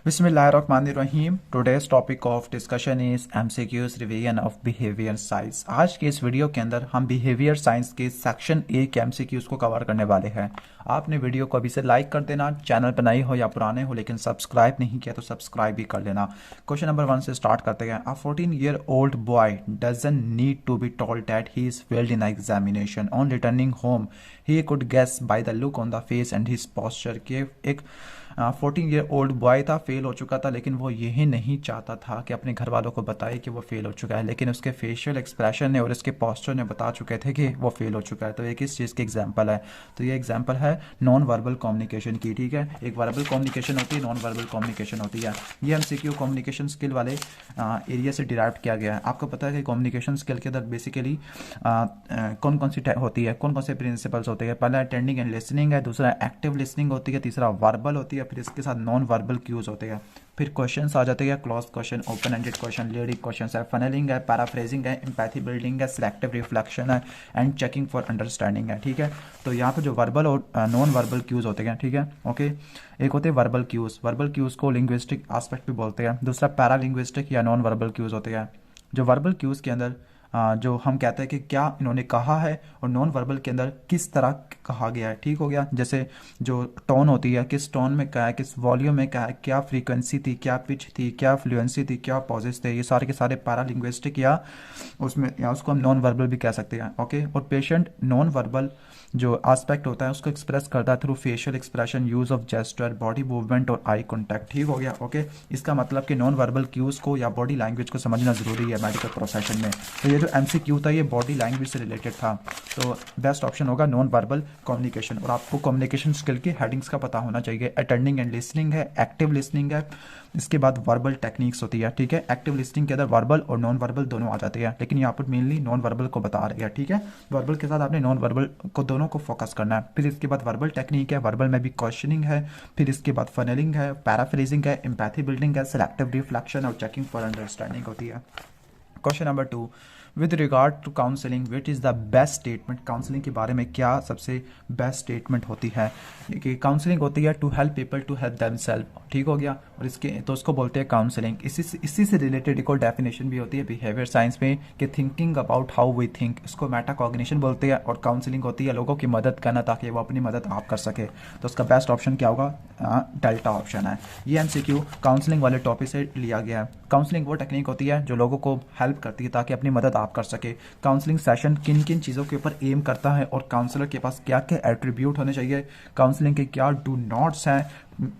बिस्मिल्लाहिर्रहमानिर्रहीम। Today's topic of discussion is MCQs revision of behaviour science. आज के इस वीडियो के अंदर हम बिहेवियर साइंस के सेक्शन ए के एमसीक्यूज को कवर करने वाले हैं। आपने वीडियो को अभी से लाइक कर देना, चैनल पर नए हो या पुराने हो लेकिन सब्सक्राइब नहीं किया तो सब्सक्राइब भी कर लेना। क्वेश्चन नंबर 1 से स्टार्ट करते हैं। अ 14-year-old boy doesn't need to be told that he is failed in an examination. On returning home, he could guess by the look on the face and his posture कि एक 14-year-old boy था, fail हो चुका था, लेकिन वो यही नहीं चाहता था कि अपने घर वालों को बताए कि वो फेल हो चुका है, लेकिन उसके फेशियल एक्सप्रेशन ने और उसके पोस्चर ने बता चुके थे कि वो फेल हो चुका है। तो ये किस चीज़ की एग्जांपल है? तो ये एग्जांपल है नॉन वर्बल कम्युनिकेशन की। ठीक है, एक वर्बल कम्युनिकेशन होती है, नॉन वर्बल कम्युनिकेशन होती है। ये एमसीक्यू कम्युनिकेशन स्किल वाले एरिया से डिराइव किया गया है। आपको पता है कि कम्युनिकेशन स्किल के अंदर बेसिकली कौन कौन सी होती है, कौन कौन से प्रिंसिपल्स होते हैं? पहला अटेंडिंग एंड लिसनिंग है, दूसरा एक्टिव लिसनिंग होती है, तीसरा वर्बल होती है, फिर इसके साथ नॉन वर्बल क्यूज होते हैं। फिर क्वेश्चंस आ जाते हैं, close question, open ended question, leading question है, फनलिंग है, पैराफ्रेजिंग है, एम्पैथी बिल्डिंग है, सिलेक्टिव रिफ्लेक्शन है एंड चेकिंग फॉर अंडरस्टैंडिंग है। ठीक है, तो यहाँ पे जो वर्बल और नॉन वर्बल क्यूज होते हैं, ठीक है, ओके। एक होते हैं वर्बल क्यूज, वर्बल क्यूज को लिंग्विस्टिक एस्पेक्ट भी बोलते हैं। दूसरा पैरा लिंग्विस्टिक या नॉन वर्बल क्यूज होते हैं। जो वर्बल क्यूज के अंदर जो हम कहते हैं कि क्या इन्होंने कहा है, और नॉन वर्बल के अंदर किस तरह कहा गया है। ठीक हो गया, जैसे जो टोन होती है, किस टोन में क्या है, किस वॉल्यूम में क्या है, क्या फ्रीक्वेंसी थी, क्या पिच थी, क्या फ्लुएंसी थी, क्या पॉजेस थे, ये सारे के सारे पैरालिंग्विस्टिक या उसमें या उसको हम नॉन वर्बल भी कह सकते हैं। ओके, और पेशेंट नॉन वर्बल जो एस्पेक्ट होता है उसको एक्सप्रेस करता है through facial expression, use of gesture, body movement और आई कॉन्टैक्ट। ठीक हो गया, ओके। इसका मतलब कि नॉन वर्बल क्यूज को या बॉडी लैंग्वेज को समझना जरूरी है मेडिकल प्रोफेशन में। तो ये जो एमसीक्यू था ये बॉडी लैंग्वेज से रिलेटेड था, तो बेस्ट ऑप्शन होगा नॉन वर्बल कम्युनिकेशन। और आपको कम्युनिकेशन स्किल की हेडिंग्स का पता होना चाहिए। अटेंडिंग एंड लिसनिंग है, एक्टिव लिसनिंग है, इसके बाद वर्बल टेक्निक्स होती है। ठीक है, एक्टिव लिसनिंग के अंदर वर्बल और नॉन वर्बल दोनों आ जाते हैं, लेकिन यहाँ पर मेनली नॉन वर्बल को बता रही है। ठीक है, वर्बल के साथ आपने नॉन वर्बल को दोनों को फोकस करना है। फिर इसके बाद वर्बल टेक्निक है, वर्बल में भी क्वेश्चनिंग है, फिर इसके बाद फनलिंग है, पैराफ्रेजिंग है, एम्पैथी बिल्डिंग है, सिलेक्टिव रिफ्लेक्शन और चेकिंग फॉर अंडरस्टैंडिंग होती है। Question number 2, with regard to counselling which is the best statement. Counselling के बारे में क्या सबसे बेस्ट स्टेटमेंट होती है? कि काउंसलिंग होती है to help people to help themselves. ठीक हो गया, और इसके तो उसको बोलते हैं काउंसलिंग। इसी से रिलेटेड एक और डेफिनेशन भी होती है बिहेवियर साइंस में कि thinking about how we think, इसको मेटा कॉग्निशन बोलते हैं। और काउंसलिंग होती है लोगों की मदद करना ताकि वो अपनी मदद आप कर सके। तो उसका बेस्ट ऑप्शन क्या होगा? डेल्टा ऑप्शन है। ये एमसीक्यू काउंसलिंग वाले टॉपिक से लिया गया है। काउंसलिंग वो टेक्निक होती है जो लोगों को हेल्प करती है ताकि अपनी मदद आप कर सके। काउंसलिंग सेशन किन किन चीज़ों के ऊपर एम करता है और काउंसलर के पास क्या क्या एट्रीब्यूट होने चाहिए, काउंसलिंग के क्या डू नॉट्स हैं,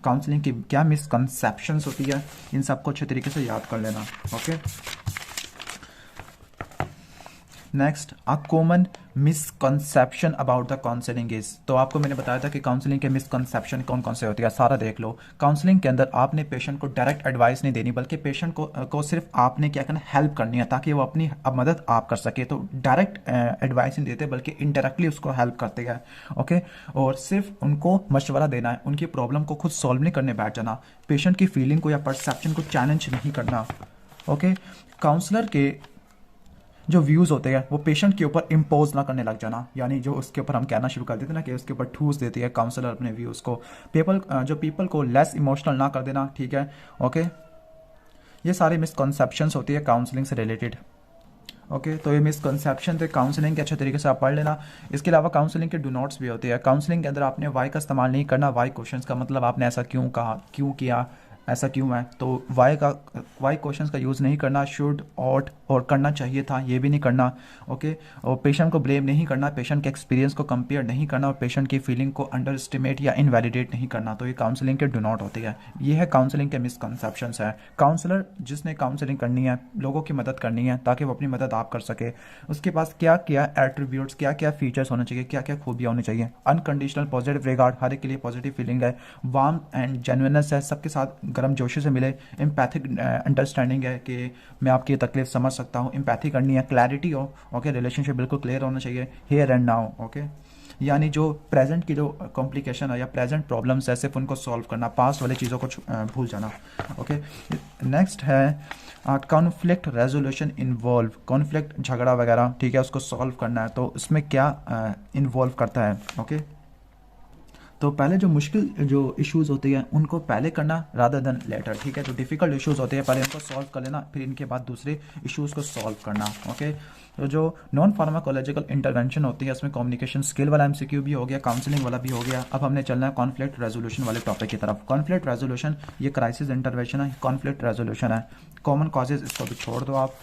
काउंसलिंग की क्या मिसकंसेप्शंस होती है, इन सबको अच्छे तरीके से याद कर लेना। Okay, next, a common misconception about the counselling is. तो आपको मैंने बताया था कि काउंसलिंग के मिसकंसेप्शन कौन कौन से होती है, सारा देख लो। काउंसलिंग के अंदर आपने पेशेंट को डायरेक्ट एडवाइस नहीं देनी, बल्कि पेशेंट को सिर्फ आपने क्या करना, हेल्प करनी है ताकि वो अपनी मदद आप कर सके। तो डायरेक्ट एडवाइस नहीं देते बल्कि इनडायरेक्टली उसको हेल्प करते हैं। ओके, और सिर्फ उनको मशवरा देना है, उनकी प्रॉब्लम को खुद सॉल्व नहीं करने बैठ जाना, पेशेंट की फीलिंग को या परसेप्शन को चैलेंज नहीं करना। ओके, काउंसलर के जो व्यूज़ होते हैं वो पेशेंट के ऊपर इम्पोज ना करने लग जाना, यानी जो उसके ऊपर हम कहना शुरू कर देते हैं ना कि उसके ऊपर ठूस देती है काउंसलर अपने व्यूज़ को। पीपल को लेस इमोशनल ना कर देना। ठीक है, ओके। ये सारी मिसकॉन्सेप्शंस होती है काउंसलिंग से रिलेटेड। ओके, तो ये मिसकंसेप्शन थे काउंसलिंग के, अच्छे तरीके से आप पढ़ लेना। इसके अलावा काउंसलिंग के डू नॉट्स भी होती है। काउंसलिंग के अंदर आपने वाई का इस्तेमाल नहीं करना। वाई क्वेश्चंस का मतलब आपने ऐसा क्यों कहा, क्यों किया, ऐसा क्यों है, तो वाई क्वेश्चंस का यूज़ नहीं करना। शुड, ऑट और करना चाहिए था, ये भी नहीं करना। ओके, और पेशेंट को ब्लेम नहीं करना, पेशेंट के एक्सपीरियंस को कंपेयर नहीं करना, और पेशेंट की फीलिंग को अंडर एस्टिमेट या इनवैलिडेट नहीं करना। तो ये काउंसलिंग के डू नॉट होती है। ये है काउंसलिंग के मिसकंसेप्शंस है। काउंसलर जिसने काउंसलिंग करनी है, लोगों की मदद करनी है ताकि वो अपनी मदद आप कर सके, उसके पास क्या क्या एट्रीब्यूट्स, क्या क्या फीचर्स होने चाहिए, क्या क्या खूबियाँ होनी चाहिए। अनकंडीशनल पॉजिटिव रिगार्ड, हर एक के लिए पॉजिटिव फीलिंग है। वार्म एंड जेन्युइननेस है, सबके साथ गर्म जोशी से मिले। एम्पैथिक अंडरस्टैंडिंग है कि मैं आपकी तकलीफ समझ सकता हूँ, एम्पैथी करनी है। क्लैरिटी हो, ओके, रिलेशनशिप बिल्कुल क्लियर होना चाहिए। हियर एंड नाउ, ओके, यानी जो प्रेजेंट की जो कॉम्प्लिकेशन है या प्रेजेंट प्रॉब्लम्स है सिर्फ उनको सॉल्व करना, पास्ट वाली चीज़ों को भूल जाना। ओके, नेक्स्ट है कॉन्फ्लिक्ट रेजोल्यूशन इन्वॉल्व। कॉन्फ्लिक्ट, झगड़ा वगैरह, ठीक है, उसको सॉल्व करना है, तो उसमें क्या इन्वॉल्व करता है। ओके, तो पहले जो मुश्किल जो इश्यूज होती हैं उनको पहले करना रादर देन लेटर, ठीक है। जो डिफ़िकल्ट इश्यूज होते हैं पहले उनको सॉल्व कर लेना, फिर इनके बाद दूसरे इश्यूज को सॉल्व करना, ओके। तो जो नॉन फार्माकोलॉजिकल इंटरवेंशन होती है उसमें कम्युनिकेशन स्किल वाला एमसीक्यू भी हो गया, काउंसलिंग वाला भी हो गया। अब हमने चलना है कॉन्फ्लिक्ट रेजोल्यूशन वाले टॉपिक की तरफ। कॉन्फ्लिक्ट रेजोल्यूशन ये क्राइसिस इंटरवेंशन है, कॉन्फ्लिक्ट रेजोल्यूशन है। कॉमन कॉजेज इसको भी छोड़ दो आप।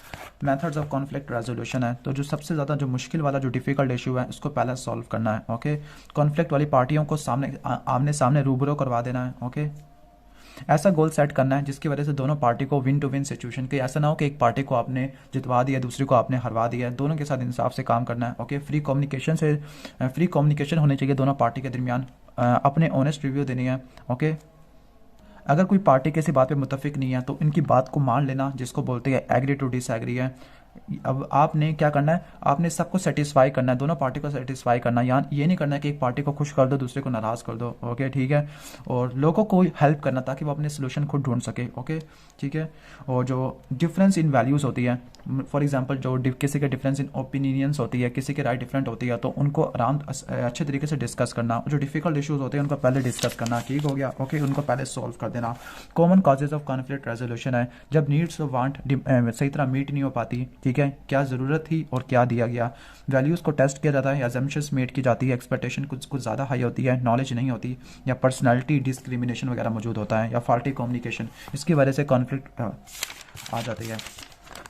मेथड्स ऑफ कॉन्फ्लिक्ट रेजोल्यूशन है, तो जो सबसे ज़्यादा जो मुश्किल वाला जो डिफिकल्ट इशू है उसको पहले सॉल्व करना है, ओके। कॉन्फ्लिक्ट वाली पार्टियों को आमने सामने रूबरू करवा देना है, ओके। ऐसा गोल सेट करना है जिसकी वजह से दोनों पार्टी को विन टू विन सिचुएशन के, ऐसा ना हो कि एक पार्टी को आपने जितवा दिया दूसरी को आपने हरवा दिया, दोनों के साथ इंसाफ से काम करना है, ओके। फ्री कम्युनिकेशन होनी चाहिए दोनों पार्टी के दरमियान, अपने ऑनेस्ट रिव्यू देनी है, ओके। अगर कोई पार्टी किसी बात पे मुत्तफिक नहीं है तो इनकी बात को मान लेना, जिसको बोलते हैं एग्री टू डिसएग्री है। अब आपने क्या करना है, आपने सबको सेटिस्फाई करना है, दोनों पार्टी को सेटिस्फाई करना है। यहाँ ये नहीं करना है कि एक पार्टी को खुश कर दो दूसरे को नाराज़ कर दो, ओके, ठीक है। और लोगों को हेल्प करना ताकि वो अपने सोल्यूशन खुद ढूंढ सके, ओके, ठीक है। और जो डिफरेंस इन वैल्यूज़ होती है, फॉर एग्जांपल जो किसी के डिफरेंस इन ओपिनियंस होती है, किसी की राय डिफरेंट होती है, तो उनको अच्छे तरीके से डिस्कस करना। जो डिफिकल्ट इशूज़ होते हैं उनको पहले डिस्कस करना, ठीक हो गया, ओके, उनको पहले सॉल्व कर देना। Common causes of conflict resolution है जब नीड्स और वांट सही तरह मीट नहीं हो पाती, ठीक है, क्या ज़रूरत थी और क्या दिया गया। वैल्यूज़ को टेस्ट किया जाता है, अजम्पशंस मेड की जाती है, एक्सपेक्टेशन कुछ ज़्यादा हाई होती है, नॉलेज नहीं होती, या पर्सनैलिटी डिस्क्रिमिनेशन वगैरह मौजूद होता है, या फॉल्टी कम्युनिकेशन, इसकी वजह से कॉन्फ्लिक्ट आ जाती है।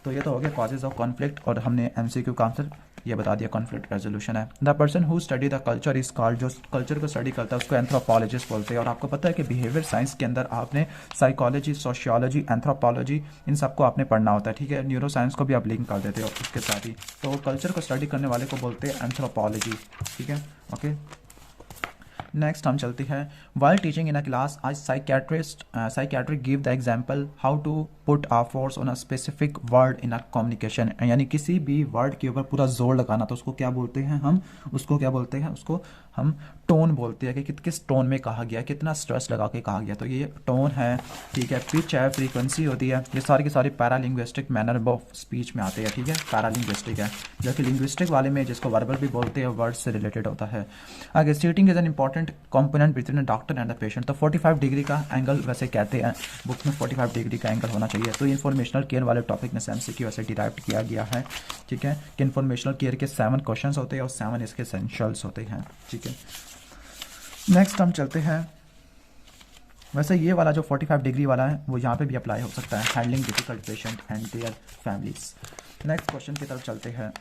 तो ये तो हो गया कॉजेज ऑफ कॉन्फ्लिक्ट, और हमने एमसीक्यू का आंसर ये बता दिया कॉन्फ्लिक्ट रेजोल्यूशन है। The person who study the culture is called, जो कल्चर को स्टडी करता है उसको एंथ्रोपोलॉजिस्ट बोलते हैं। और आपको पता है कि बिहेवियर साइंस के अंदर आपने साइकोलॉजी, सोशियोलॉजी, एंथ्रोपोलॉजी इन सबको आपने पढ़ना होता है, ठीक है। न्यूरो साइंस को भी आप लिंक कर देते हो उसके साथ ही। तो कल्चर को स्टडी करने वाले को बोलते हैं एंथ्रोपोलॉजी, ठीक है, ओके। नेक्स्ट हम चलते हैं, while teaching in a class as psychiatric give the example how to put a force on a specific word in a communication, यानी किसी भी वर्ड के ऊपर पूरा जोर लगाना, तो उसको क्या बोलते हैं हम, उसको क्या बोलते हैं, उसको हम टोन बोलते हैं कि किस टोन में कहा गया, कितना स्ट्रेस लगा के कहा गया। तो ये टोन है, ठीक है। पिच है, फ्रीक्वेंसी होती है, ये सारी की सारी पैरालिंग्विस्टिक मैनर ऑफ स्पीच में आते हैं, ठीक है, पैरालिंग्विस्टिक है। जबकि लिंग्विस्टिक वाले में जिसको वर्बल भी बोलते हैं वर्ड से रिलेटेड होता है। आगे seating is an important component between a doctor and the patient, तो 45 डिग्री का एंगल वैसे कहते हैं बुक में, 45 डिग्री का एंगल होना चाहिए। तो इन्फॉर्मेशनल केयर वाले टॉपिक में एमसीक्यू वैसे डिराइव किया गया है, ठीक है, कि इन्फॉर्मेशनल केयर के 7 क्वेश्चंस होते हैं और 7 इसके एसेंशियल्स होते हैं, ठीक है। नेक्स्ट हम चलते हैं, वैसे ये वाला जो 45 डिग्री वाला है वो यहाँ पे भी अप्लाई हो सकता है, handling difficult patient and their families. Next question की तरफ चलते हैं।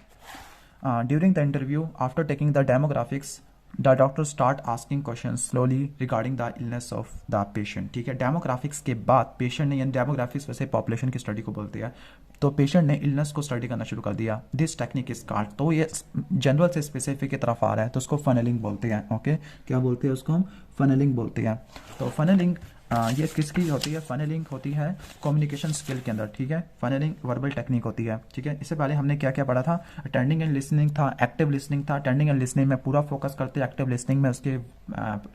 During the interview after taking the demographics the doctor start asking question slowly regarding the illness of the patient, ठीक है। डेमोग्राफिक्स के बाद पेशेंट ने, यानी डेमोग्राफिक्स वैसे पॉपुलेशन की स्टडी को बोलते हैं, तो पेशेंट ने इलनेस को स्टडी करना शुरू कर दिया। दिस टेक्निक इज कॉल्ड, तो ये जनरल से स्पेसिफिक की तरफ आ रहा है तो उसको फनलिंग बोलते हैं, ओके। क्या बोलते हैं उसको हम, फनलिंग बोलते हैं। तो फनलिंग ये किसकी होती है, फनलिंग होती है कम्युनिकेशन स्किल के अंदर, ठीक है। फनलिंग वर्बल टेक्निक होती है, ठीक है। इससे पहले हमने क्या क्या पढ़ा था, अटेंडिंग एंड लिसनिंग था, एक्टिव लिसनिंग था। अटेंडिंग एंड लिसनिंग में पूरा फोकस करते हैं, एक्टिव लिसनिंग में उसके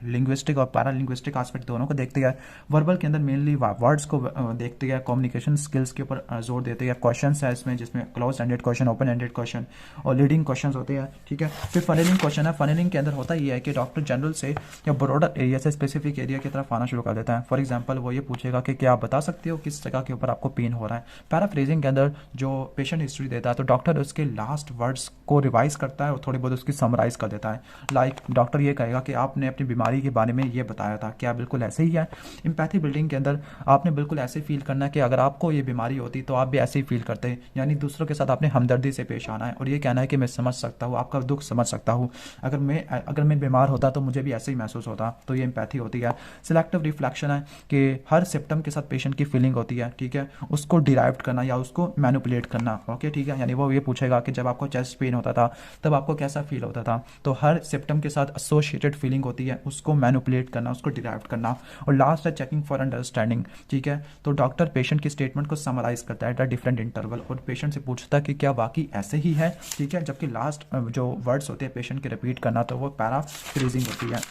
लिंग्विस्टिक और पैरा लिंग्विस्टिक आस्पेक्ट दोनों को देखते हैं। वर्बल के अंदर मेनली वर्ड्स को देखते हैं, कम्युनिकेशन स्किल्स के ऊपर जोर देते हैं। क्वेश्चन है इसमें जिसमें close ended question, open ended question और लीडिंग क्वेश्चन होते हैं, ठीक है। फिर फनलिंग क्वेश्चन है, फनलिंग के अंदर होता ये है कि डॉक्टर जनरल से या ब्रॉडर एरिया से स्पेसिफिक एरिया की तरफ आना शुरू कर देता है। फॉर एग्जाम्पल वो ये पूछेगा कि क्या आप बता सकते हो किस जगह के ऊपर आपको पेन हो रहा है। पैराफ्रेजिंग के अंदर जो पेशेंट हिस्ट्री देता है तो डॉक्टर उसके लास्ट वर्ड्स को रिवाइज करता है और थोड़ी बहुत उसकी समराइज कर देता है। लाइक डॉक्टर ये कहेगा कि आपने अपनी बीमारी के बारे में ये बताया था, क्या बिल्कुल ऐसे ही है। एम्पैथी बिल्डिंग के अंदर आपने बिल्कुल ऐसे फील करना है कि अगर आपको ये बीमारी होती तो आप भी ऐसे ही फील करते हैं, यानी दूसरों के साथ आपने हमदर्दी से पेश आना है और ये कहना है कि मैं समझ सकता हूँ, आपका दुख समझ सकता हूँ, अगर मैं बीमार होता तो मुझे भी ऐसे ही महसूस होता। तो ये एम्पैथी होती है। सिलेक्टिव रिफ्लेक्शन है कि हर सिम्टम के साथ पेशेंट की फीलिंग होती है, ठीक है, उसको डिराइव करना या उसको मैनिपुलेट करना, ओके, ठीक है। यानी वो ये पूछेगा कि जब आपको चेस्ट पेन होता था तब आपको कैसा फील होता था, तो हर सिम्टम के साथ एसोसिएटेड फीलिंग होती है, उसको मैनिपुलेट करना, उसको डिराइव करना। और लास्ट है चेकिंग फॉर अंडरस्टैंडिंग, ठीक है। तो डॉक्टर पेशेंट की स्टेटमेंट को समराइज करता है एट अ डिफरेंट इंटरवल और पेशेंट से पूछता है कि क्या वाकई ऐसे ही है, ठीक है। जबकि लास्ट जो वर्ड्स होते हैं पेशेंट के रिपीट करना, तो वो पैराफ्रेजिंग होती है।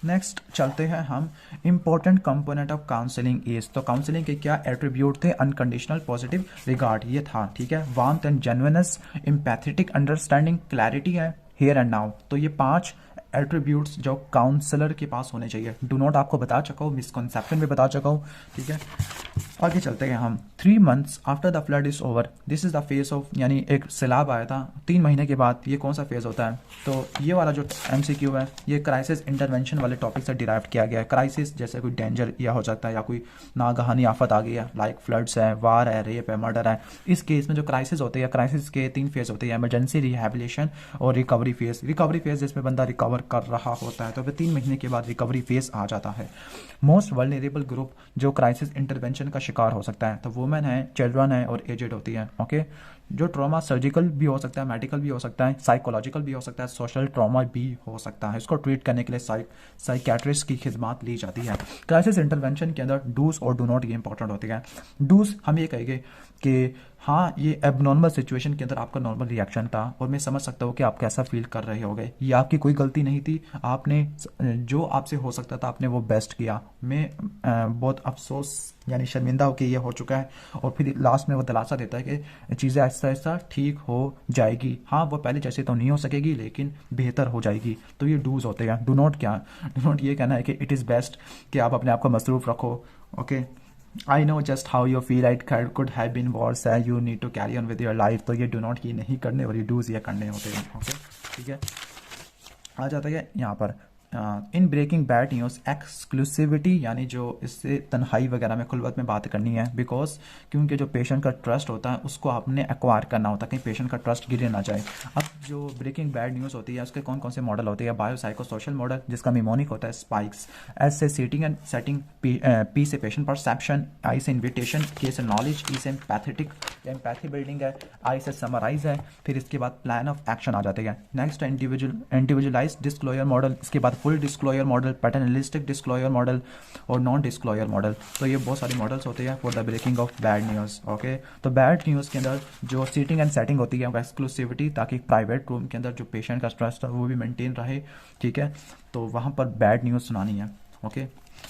नेक्स्ट चलते हैं हम, important component of counselling is, तो काउंसलिंग के क्या एट्रीब्यूट थे, अनकंडीशनल पॉजिटिव रिगार्ड ये था, ठीक है। Warmth and genuineness, empathetic understanding, clarity है, हियर एंड नाउ। तो ये 5 एट्रीब्यूट्स जो काउंसलर के पास होने चाहिए। डू नॉट आपको बता चुका हूँ, मिसकॉन्सेप्शन भी बता चुका हूँ, ठीक है। आगे चलते हैं हम। 3 months after the flood is over, this is the phase of, यानी एक सैलाब आया था 3 महीने के बाद, ये कौन सा फेज होता है? तो ये वाला जो MCQ है ये क्राइसिस इंटरवेंशन वाले टॉपिक से डिराइव किया गया है। क्राइसिस जैसे कोई डेंजर या हो सकता है या कोई नागहानी आफत आ गई है, लाइक फ्लड्स है, वार है, रेप है, मर्डर है। इस केस में जो क्राइसिस होते हैं, क्राइसिस के 3 फेज होते हैं, इमरजेंसी, रिहैबिलिटेशन और रिकवरी फेज। रिकवरी फेज जिसमें बंदा रिकवर कर रहा होता है, तो फिर 3 महीने के बाद रिकवरी फेज आ जाता है। मोस्ट वल्नरेबल ग्रुप जो क्राइसिस इंटरवेंशन का शिकार हो सकता है, तो वुमेन है, चिल्ड्रन है और एजेड होती है, ओके। जो ट्रॉमा सर्जिकल भी हो सकता है, मेडिकल भी हो सकता है, साइकोलॉजिकल भी हो सकता है, सोशल ट्रॉमा भी हो सकता है। इसको ट्रीट करने के लिए साइकेट्रिस्ट की खिदमत ली जाती है। क्राइसिस इंटरवेंशन के अंदर डूज और डू नॉट ये इंपॉर्टेंट होती है। डूज हम ये कहेंगे कि हाँ, ये एबनॉर्मल सिचुएशन के अंदर आपका नॉर्मल रिएक्शन था और मैं समझ सकता हूँ कि आप कैसा फील कर रहे होगे। ये आपकी कोई गलती नहीं थी, आपने जो आपसे हो सकता था आपने वो बेस्ट किया। मैं बहुत अफसोस यानी शर्मिंदा हो कि ये हो चुका है, और फिर लास्ट में वो दिलासा देता है कि चीज़ें ऐसा ऐसा ठीक हो जाएगी। हाँ, वो पहले जैसे तो नहीं हो सकेगी लेकिन बेहतर हो जाएगी। तो ये डूज होते हैं। डू नॉट क्या? डू नॉट ये कहना है कि इट इज़ बेस्ट कि आप अपने आप को मसरूफ़ रखो, okay. I know just how you feel, it could have been worse, you need to carry on with your life. तो ये डू नॉट ये नहीं करने और ये डूज ये करने होते हैं, ओके, ठीक है। आ जाता है यहाँ पर in breaking bad news exclusivity, यानी जो इससे तन्हाई वगैरह में खुलवत में बात करनी है, बिकॉज क्योंकि जो पेशेंट का ट्रस्ट होता है उसको आपने एक्वायर करना होता है, कहीं पेशेंट का ट्रस्ट गिरे ना जाए। अब जो ब्रेकिंग बैड न्यूज़ होती है उसके कौन कौन से मॉडल होते हैं? बायोसाइको सोशल मॉडल जिसका मिमोनिक होता है स्पाइक्स, एस से सीटिंग एंड सेटिंग, पी से पेशेंट परसेप्शन, आई से इन्विटेशन, के से नॉलेज, ई से एम्पैथेटिक एम्पैथी बिल्डिंग है, आई से समराइज है, फिर इसके बाद प्लान ऑफ एक्शन आ जाते हैं। नेक्स्ट है इंडिविजुअलाइज डिस्क्लोजर मॉडल, इसके बाद full disclosure model, paternalistic disclosure model और नॉन डिस्क्लोजर मॉडल। तो ये बहुत सारे मॉडल्स होते हैं for the breaking of bad news, okay. तो बैड न्यूज़ के अंदर जो सीटिंग एंड सेटिंग होती है वो एक्सक्लूसिविटी, ताकि प्राइवेट रूम के अंदर जो पेशेंट का ट्रस्ट है वो भी मेंटेन रहे, ठीक है। तो वहाँ पर बैड न्यूज़ सुनानी है, ओके।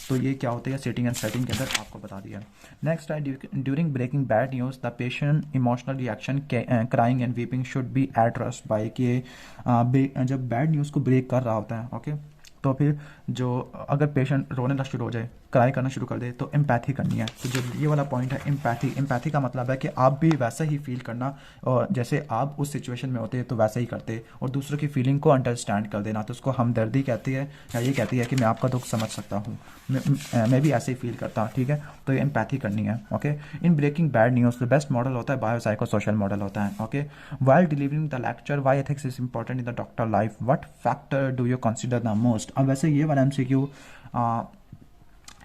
तो ये क्या होते हैं सीटिंग एंड सेटिंग के अंदर आपको बता दिया। नेक्स्ट है during breaking bad news the patient emotional reaction crying and weeping should be addressed by कि जब बैड न्यूज़ को ब्रेक कर रहा होता है, ओके, तो फिर जो अगर पेशेंट रोने शुरू हो जाए, क्राई करना शुरू कर दे, तो एम्पैथी करनी है। तो जो ये वाला पॉइंट है एम्पैथी का मतलब है कि आप भी वैसा ही फील करना, और जैसे आप उस सिचुएशन में होते तो वैसा ही करते, और दूसरों की फीलिंग को अंडरस्टैंड कर देना। तो उसको हमदर्दी कहती है, या ये कहती है कि मैं आपका दुख समझ सकता हूँ, मैं भी ऐसे ही फील करता हूँ, ठीक है। तो ये एम्पैथी करनी है, okay. In breaking bad news the best model होता है बायोसाइको सोशल मॉडल होता है, okay. While delivering the lecture why ethics is important in the doctor life, what factor do you consider the most. अब वैसे ये वाला MCQ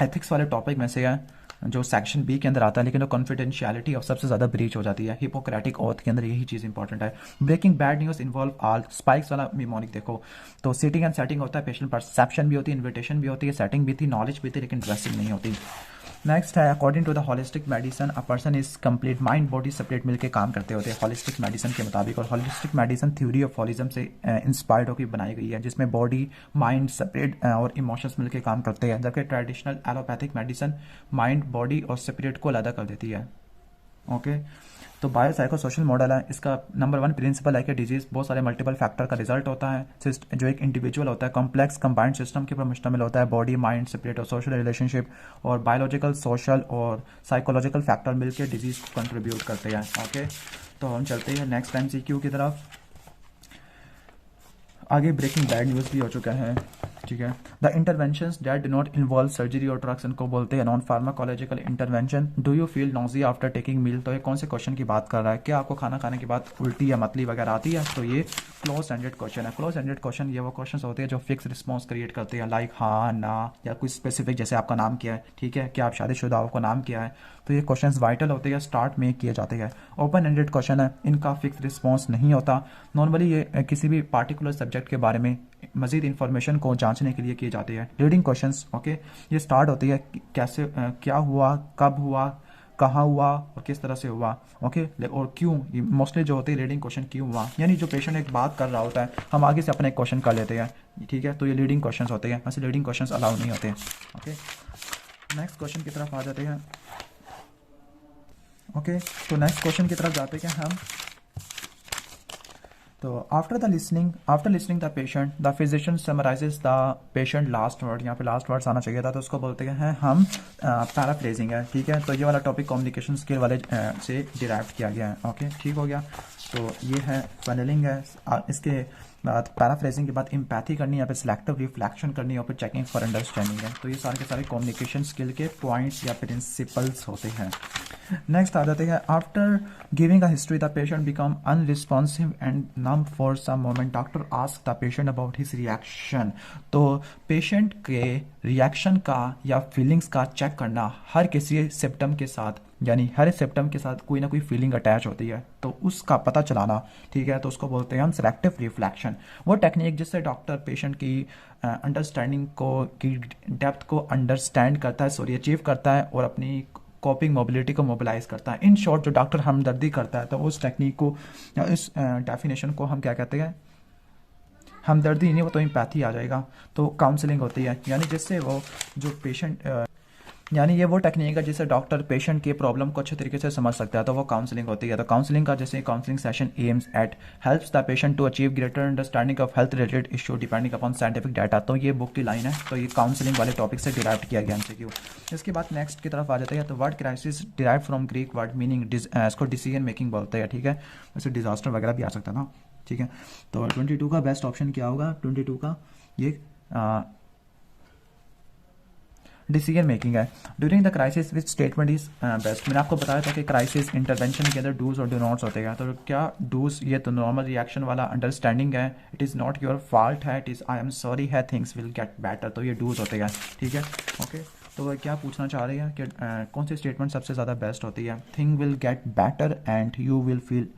ethics वाले topic में से है जो सेक्शन बी के अंदर आता है, लेकिन जो कॉन्फिडेंशियलिटी और सबसे ज़्यादा ब्रीच हो जाती है हिपोक्रेटिक ओथ के अंदर, यही चीज़ इंपॉर्टेंट है। Breaking bad news involve all spikes वाला मिमोनिक देखो, तो सीटिंग एंड सेटिंग होता है, पेशेंट परसेप्शन भी होती है, इन्विटेशन भी होती है, सेटिंग भी थी, नॉलेज भी थी, लेकिन ड्रेसिंग नहीं होती। नेक्स्ट है according to the holistic medicine a person is complete, mind body separate मिलकर काम करते होते हैं होलिस्टिक मेडिसिन के मुताबिक। और holistic medicine theory of holism से इंस्पायर्ड होकर बनाई गई है, जिसमें बॉडी माइंड सेपरेट और इमोशंस मिलकर काम करते हैं, जबकि traditional allopathic medicine mind body और सेपरेट को अलग कर देती है, ओके। तो बायोसाइको सोशल मॉडल है, इसका नंबर 1 प्रिंसिपल है कि डिजीज बहुत सारे मल्टीपल फैक्टर का रिजल्ट होता है, जो एक इंडिविजुअल होता है कॉम्प्लेक्स कंबाइंड सिस्टम के ऊपर मुश्तमिल होता है, बॉडी माइंड सेपरेट और सोशल रिलेशनशिप और बायोलॉजिकल सोशल और साइकोलॉजिकल फैक्टर मिलकर डिजीज को कंट्रीब्यूट करते हैं, ओके। तो हम चलते हैं नेक्स्ट MCQ की तरफ। आगे ब्रेकिंग बैड न्यूज़ भी हो चुका है, ठीक है। The interventions that do not involve surgery और ड्रग्स, इनको बोलते हैं non pharmacological intervention. Do you feel nausea after taking meal, तो ये कौन से क्वेश्चन की बात कर रहा है? क्या आपको खाना खाने के बाद उल्टी या मतली वगैरह आती है? तो ये क्लोज एंडेड क्वेश्चन है। क्लोज एंडेड क्वेश्चन ये वो क्वेश्चन होते हैं जो फिक्स रिस्पॉन्स क्रिएट करते हैं, लाइक हाँ ना, या कुछ स्पेसिफिक, जैसे आपका नाम क्या है, ठीक है, क्या आप शादीशुदा हो, आपका नाम क्या है। तो ये क्वेश्चंस वाइटल होते हैं, स्टार्ट में किए जाते हैं। ओपन एंडेड क्वेश्चन है, इनका फिक्स रिस्पॉन्स नहीं होता। नॉर्मली ये किसी भी पार्टिकुलर सब्जेक्ट के बारे में मजीद इन्फॉर्मेशन को जांचने के लिए किए जाते हैं। रीडिंग क्वेश्चंस, ओके, ये स्टार्ट होती है कैसे, क्या हुआ, कब हुआ, कहाँ हुआ और किस तरह से हुआ, ओके, और क्यों। ये मोस्टली जो होते हैं रीडिंग क्वेश्चन क्यों हुआ, यानी जो पेशेंट एक बात कर रहा होता है हम आगे से अपना एक क्वेश्चन कर लेते हैं, ठीक है। तो ये लीडिंग क्वेश्चंस होते हैं, वैसे लीडिंग क्वेश्चंस अलाउ नहीं होते, ओके। नेक्स्ट क्वेश्चन की तरफ आ जाते हैं, ओके। तो नेक्स्ट क्वेश्चन की तरफ जाते हैं हम। तो after listening the patient the physician summarises the patient last word, यहाँ पे लास्ट वर्ड्स आना चाहिए था, तो उसको बोलते हैं हम पैराफ्रेजिंग है, ठीक है। तो ये वाला टॉपिक कम्युनिकेशन स्किल वाले से डिराइव किया गया है, ओके, ठीक हो गया। तो ये है फनलिंग है, इसके बाद पैराफ्रेजिंग के बाद एम्पैथी करनी है, यहाँ पे सिलेक्टिव रिफ्लेक्शन करनी है, और फिर चेकिंग फॉर अंडरस्टैंडिंग है। तो ये सारे के सारे कम्युनिकेशन स्किल के पॉइंट्स या प्रिंसिपल्स होते हैं। नेक्स्ट आ जाते हैं, after giving a history the patient become unresponsive and numb for some moment, doctor ask the patient about his reaction. तो पेशेंट के रिएक्शन का या फीलिंग्स का चेक करना हर किसी सिम्टम के साथ, यानी हर सिम्टम के साथ कोई ना कोई फीलिंग अटैच होती है, तो उसका पता चलाना, ठीक है। तो उसको बोलते हैं हम सिलेक्टिव रिफ्लेक्शन। वो टेक्निक जिससे डॉक्टर पेशेंट की अंडरस्टैंडिंग को, की डेप्थ को अंडरस्टैंड करता है, सॉरी अचीव करता है, और अपनी कॉपिंग मोबिलिटी को मोबिलाइज करता है। इन शॉर्ट जो डॉक्टर हमदर्दी करता है, तो उस टेक्निक को या इस डेफिनेशन को हम क्या कहते हैं, हमदर्दी नहीं, वो तो एम्पैथी आ जाएगा। तो काउंसलिंग होती है, यानी जिससे वो जो पेशेंट, यानी ये वो टेक्निक है जिससे डॉक्टर पेशेंट की प्रॉब्लम को अच्छे तरीके से समझ सकता है, तो वो काउंसलिंग होती है। तो काउंसलिंग का जैसे counselling session aims at helps the patient to achieve greater understanding of health related issue depending upon scientific data. तो ये बुक की लाइन है, तो ये काउंसलिंग वाले टॉपिक से डिराइव किया गया एमसीक्यू। इसके बाद नेक्स्ट की तरफ आ जाते हैं, तो word crisis derive from Greek word meaning, इसको डिसीजन मेकिंग बोलते हैं, ठीक है। वैसे डिजास्टर वगैरह भी आ सकता था, ठीक है। तो 22 का बेस्ट ऑप्शन क्या होगा, 22 का ये डिसीजन मेकिंग है। During the crisis which statement is best. मैंने आपको बताया था कि क्राइसिस इंटरवेंशन के अंदर डूज और डू नॉट्स होते हैं। तो क्या डूज, ये तो नॉर्मल रिएक्शन वाला अंडरस्टैंडिंग है, it is not your fault है, it is I am sorry है, थिंग्स विल गेट बेटर। तो ये डूज होते हैं, ठीक है, ओके। तो वह क्या पूछना चाह रही है कि कौन सी स्टेटमेंट सबसे ज़्यादा बेस्ट होती है, thing will get better and you will feel.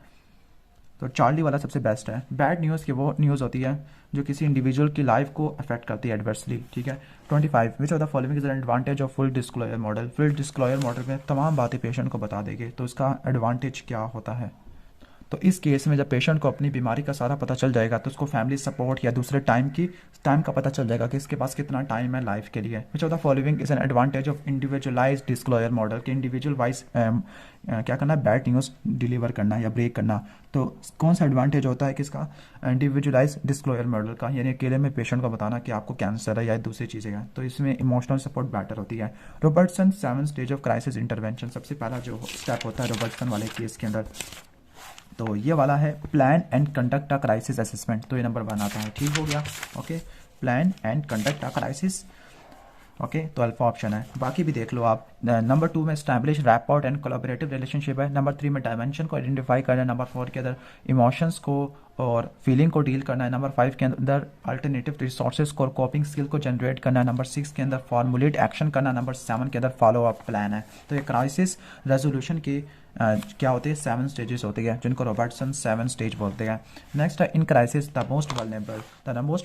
तो चार्ली वाला सबसे बेस्ट है। बैड न्यूज़ की वो न्यूज़ होती है जो किसी इंडिविजुअल की लाइफ को अफेक्ट करती है एडवर्सली, ठीक है। 25 विच of the following is an advantage of full disclosure model. Full disclosure model में तमाम बातें पेशेंट को बता देंगे, तो इसका एडवांटेज क्या होता है। तो इस केस में जब पेशेंट को अपनी बीमारी का सारा पता चल जाएगा, तो उसको फैमिली सपोर्ट या दूसरे टाइम का पता चल जाएगा कि इसके पास कितना टाइम है लाइफ के लिए। विच of the following is an advantage of individualise disclosure model, कि इंडिविजुअल वाइज क्या करना है, बैड न्यूज़ डिलीवर करना या ब्रेक करना। तो कौन सा एडवांटेज होता है किसका, इंडिविजुअलाइज डिस्क्लोजर मॉडल का, यानी अकेले में पेशेंट को बताना कि आपको कैंसर है या दूसरी चीज़ें हैं। तो इसमें इमोशनल सपोर्ट बेटर होती है। Robertson 7 stage of crisis intervention, सबसे पहला जो स्टेप होता है रॉबर्टसन वाले केस के अंदर, तो ये वाला है plan and conduct a crisis assessment. तो ये नंबर 1 आता है, ठीक हो गया, okay. Plan and conduct a crisis, okay. तो अल्फा ऑप्शन है, बाकी भी देख लो आप। नंबर 2 में establish rapport and collaborative relationship है। नंबर 3 में डायमेंशन को आइडेंटिफाई करना है। नंबर 4 के अंदर इमोशंस को और फीलिंग को डील करना है। नंबर 5 के अंदर अल्टरनेटिव रिसोर्सेज को और कॉपिंग स्किल को जनरेट करना है। नंबर 6 के अंदर फॉर्मुलेट एक्शन करना। नंबर 7 के अंदर फॉलो अप प्लान है। तो ये क्राइसिस रेजोल्यूशन की क्या होते हैं, 7 स्टेजेस होते हैं, जिनको रॉबर्टसन 7 स्टेज बोलते हैं। नेक्स्ट है in crisis the most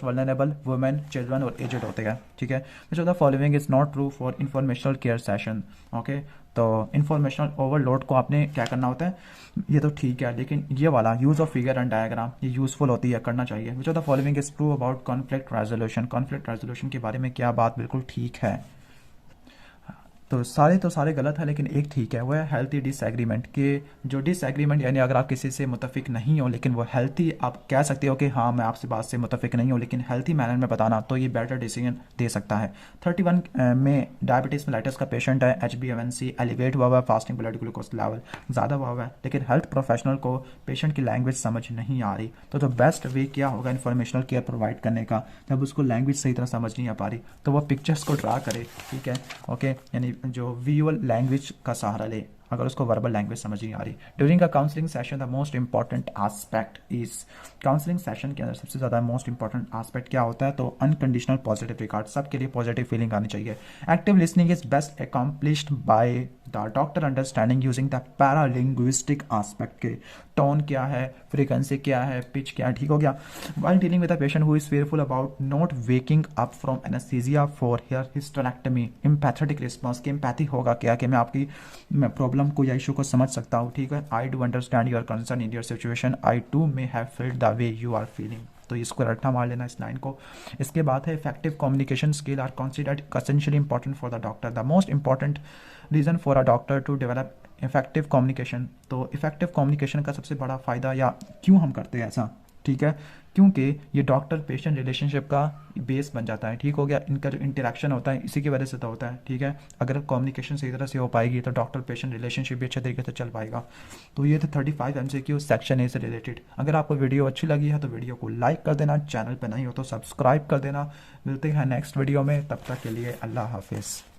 vulnerable women, children और एजेड होते हैं, ठीक है। Which of the following is not true for informational care session, okay. तो इंफॉर्मेशनल ओवरलोड को आपने क्या करना होता है, ये तो ठीक है, लेकिन ये वाला use of figure and diagram ये यूजफुल होती है, करना चाहिए। विच of the following is true about conflict resolution के बारे में क्या बात बिल्कुल ठीक है। तो सारे गलत है, लेकिन एक ठीक है, वो है हेल्थी डिसएग्रीमेंट। के जो डिसएग्रीमेंट यानी अगर आप किसी से मुतफिक नहीं हो, लेकिन वो हेल्थी, आप कह सकते हो कि हाँ मैं आपसे बात से मुतफिक नहीं हूँ, लेकिन हेल्थी मैनर में बताना, तो ये बेटर डिसीजन दे सकता है। 31 में डायबिटीज़ मेलाइटस का पेशेंट है, HbA1c एलिवेट हुआ हुआ है, फास्टिंग ब्लड ग्लूकोज लेवल ज़्यादा हुआ हुआ है, लेकिन हेल्थ प्रोफेशनल को पेशेंट की लैंग्वेज समझ नहीं आ रही। तो बेस्ट वे क्या होगा इन्फॉर्मेशनल केयर प्रोवाइड करने का, जब उसको लैंग्वेज सही तरह समझ नहीं आ पा रही, तो वह पिक्चर्स को ड्रा करे, ठीक है, ओके। यानी जो विजुअल लैंग्वेज का सहारा ले, अगर उसको वर्बल लैंग्वेज समझ नहीं आ रही। During a counselling session the most important aspect is, counselling session के अंदर सबसे ज़्यादा मोस्ट इंपॉर्टेंट एस्पेक्ट क्या होता है, तो अनकंडीशनल पॉजिटिव रिगार्ड, सबके लिए पॉजिटिव फीलिंग आनी चाहिए। Active listening is best accomplished by the doctor understanding using the paralinguistic aspect के, टोन क्या है, फ्रीक्वेंसी क्या है, पिच क्या है, ठीक हो गया। While dealing with a patient who is fearful about not waking up from anaesthesia for here hysterectomy, empathetic response, की एम्पैथी होगा क्या कि मैं आपकी प्रॉब्लम को या इशू को समझ सकता हूँ, ठीक है। I do understand your concern in your situation, I too may have felt the way you are feeling. तो इसको रट्टा मार लेना इस लाइन को। इसके बाद है effective communication skill are considered essentially important for the doctor, the most important reason for a doctor to develop effective communication. तो इफेक्टिव कम्युनिकेशन का सबसे बड़ा फ़ायदा या क्यों हम करते हैं ऐसा, ठीक है, क्योंकि ये डॉक्टर पेशेंट रिलेशनशिप का बेस बन जाता है। ठीक हो गया, इनका जो इंटरेक्शन होता है इसी की वजह से तो होता है। ठीक है, अगर कम्युनिकेशन सही तरह से हो पाएगी तो डॉक्टर पेशेंट रिलेशनशिप भी अच्छे तरीके से चल पाएगा। तो ये थे 35 MCQ सेक्शन ए से रिलेटेड। अगर आपको वीडियो अच्छी लगी है तो वीडियो को लाइक कर देना, चैनल पर नहीं हो तो सब्सक्राइब कर देना। मिलते हैं नेक्स्ट वीडियो में, तब तक के लिए अल्लाह हाफिज़।